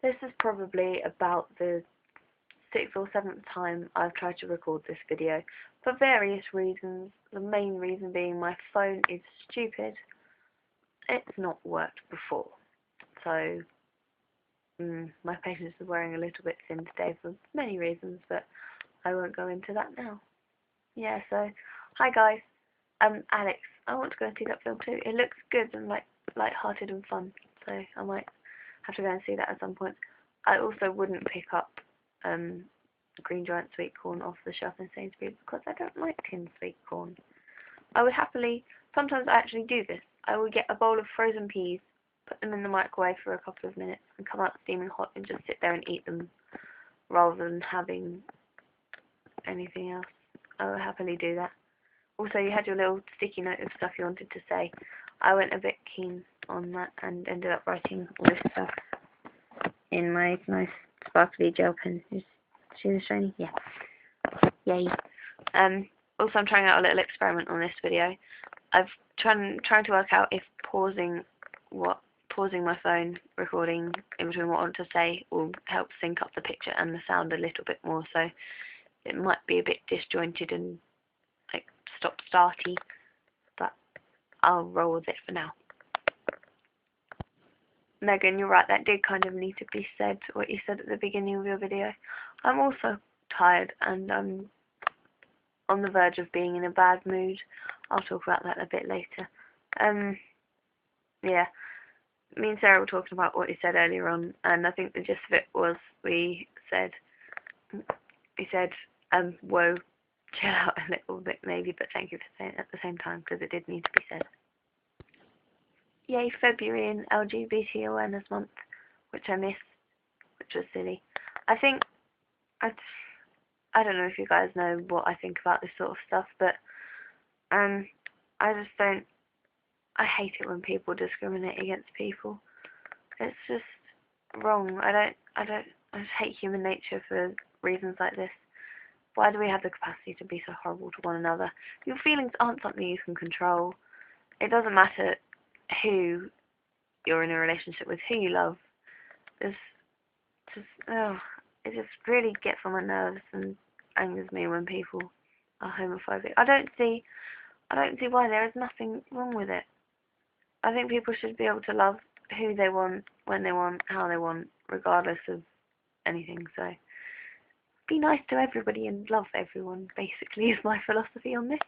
This is probably about the 6th or 7th time I've tried to record this video for various reasons. The main reason being my phone is stupid. It's not worked before. So, my patience is wearing a little bit thin today for many reasons, but I won't go into that now. Yeah, so, hi guys. Alex, I want to go and see that film too. It looks good and light-hearted and fun, so I might have to go and see that at some point. I also wouldn't pick up green giant sweet corn off the shelf in Sainsbury's because I don't like tinned sweet corn. I would happily, sometimes I actually do this. I would get a bowl of frozen peas, put them in the microwave for a couple of minutes and come out steaming hot and just sit there and eat them rather than having anything else. I would happily do that. Also, you had your little sticky note of stuff you wanted to say. I went a bit keen on that and ended up writing all this stuff in my nice sparkly gel pen. See the shiny? Yeah. Yay. Also, I'm trying out a little experiment on this video. I've trying to work out if pausing my phone recording in between what I want to say will help sync up the picture and the sound a little bit more. So it might be a bit disjointed and like stop-starty, but I'll roll with it for now. Megan, you're right, that did kind of need to be said, what you said at the beginning of your video. I'm also tired and I'm on the verge of being in a bad mood. I'll talk about that a bit later. Yeah, me and Sarah were talking about what you said earlier on, and I think the gist of it was he said, whoa, chill out a little bit maybe, but thank you for saying it at the same time, because it did need to be said. Yay, February and LGBT Awareness Month, which I missed, which was silly. I think, I don't know if you guys know what I think about this sort of stuff, but I just don't, I hate it when people discriminate against people. It's just wrong. I just hate human nature for reasons like this. Why do we have the capacity to be so horrible to one another? Your feelings aren't something you can control. It doesn't matter who you're in a relationship with, who you love. It just really gets on my nerves and angers me when people are homophobic. I don't see why. There is nothing wrong with it. I think people should be able to love who they want, when they want, how they want, regardless of anything. So be nice to everybody and love everyone, basically, is my philosophy on this.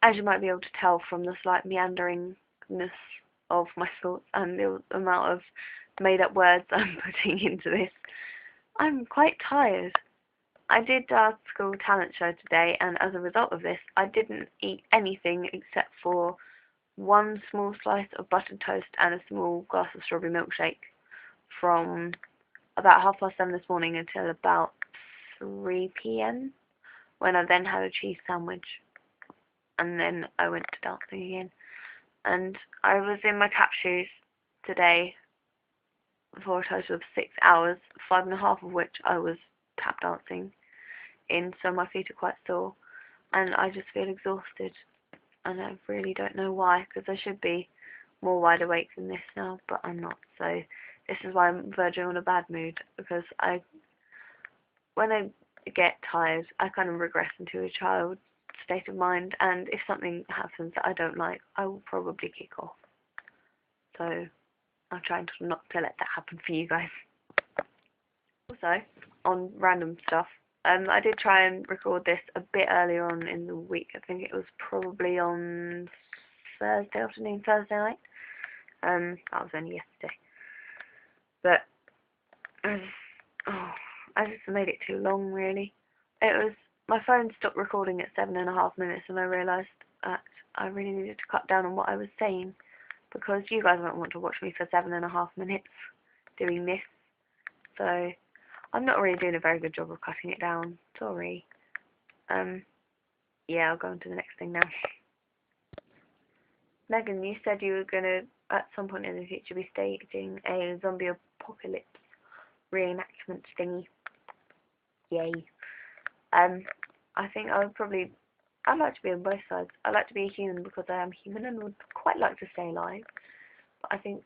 As you might be able to tell from the slight meanderingness of my thoughts and the amount of made-up words I'm putting into this, I'm quite tired. I did our school talent show today, and as a result of this, I didn't eat anything except for one small slice of buttered toast and a small glass of strawberry milkshake from about 7:30 this morning until about 3 PM, when I then had a cheese sandwich. And then I went to dancing again. And I was in my tap shoes today for a total of 6 hours, 5.5 of which I was tap dancing in, so my feet are quite sore. And I just feel exhausted. And I really don't know why, because I should be more wide awake than this now, but I'm not. So this is why I'm verging on a bad mood, because when I get tired, I kind of regress into a child state of mind, and if something happens that I don't like, I will probably kick off. So I'm trying not to let that happen for you guys. Also, on random stuff, I did try and record this a bit earlier on in the week. I think it was probably on Thursday afternoon, Thursday night. That was only yesterday. But I just made it too long, really. My phone stopped recording at 7.5 minutes, and I realised that I really needed to cut down on what I was saying, because you guys won't want to watch me for 7.5 minutes doing this. So I'm not really doing a very good job of cutting it down. Sorry. Yeah, I'll go on to the next thing now. Megan, you said you were going to, at some point in the future, be staging a zombie apocalypse reenactment thingy. Yay. I think I'd like to be on both sides. I like to be a human because I am human and would quite like to stay alive. But I think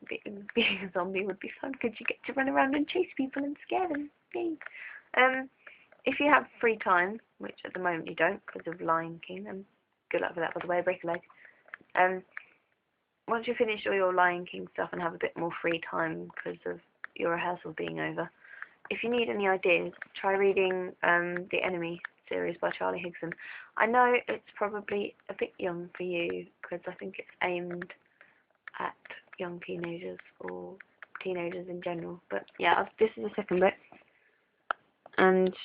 being a zombie would be fun because you get to run around and chase people and scare them. Yay. If you have free time, which at the moment you don't because of Lion King, and good luck with that by the way, break a leg. Once you finish all your Lion King stuff and have a bit more free time because of your rehearsal being over, if you need any ideas, try reading The Enemy series by Charlie Higson. I know it's probably a bit young for you because I think it's aimed at young teenagers or teenagers in general, but yeah, this is the second book, and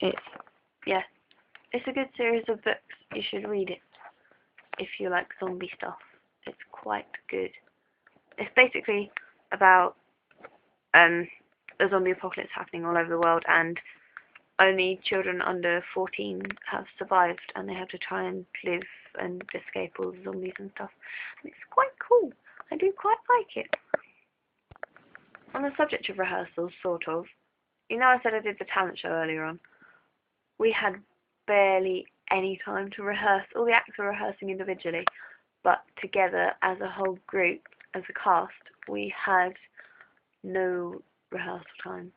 it's a good series of books. You should read it if you like zombie stuff. It's quite good. It's basically about a zombie apocalypse happening all over the world, and only children under 14 have survived, and they have to try and live and escape all the zombies and stuff. And it's quite cool. I do quite like it. On the subject of rehearsals, sort of, you know I said I did the talent show earlier on. We had barely any time to rehearse. All the acts were rehearsing individually, but together as a whole group, as a cast, we had no rehearsal time,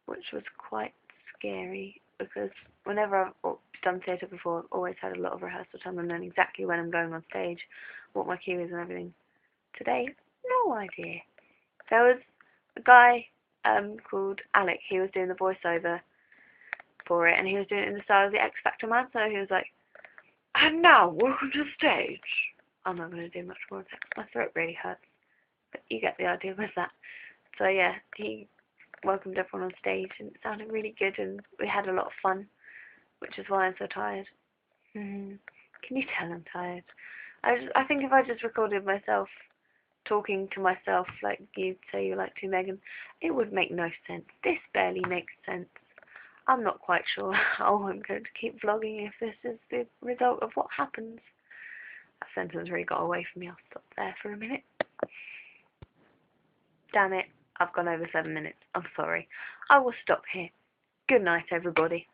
which was quite scary because whenever I've done theatre before, I've always had a lot of rehearsal time and known exactly when I'm going on stage, what my cue is and everything. Today, no idea. There was a guy called Alec. He was doing the voiceover for it, and he was doing it in the style of the X Factor man, so he was like, "And now, welcome to the stage." I'm not going to do much more of that. My throat really hurts, but you get the idea with that. So yeah, he welcomed everyone on stage, and it sounded really good, and we had a lot of fun, which is why I'm so tired. Can you tell I'm tired? I think if I just recorded myself talking to myself like you'd say you like to, Megan, it would make no sense. This barely makes sense. I'm not quite sure how I'm going to keep vlogging if this is the result of what happens. That sentence really got away from me. I'll stop there for a minute. Damn it, I've gone over 7 minutes. I'm sorry. I will stop here. Good night, everybody.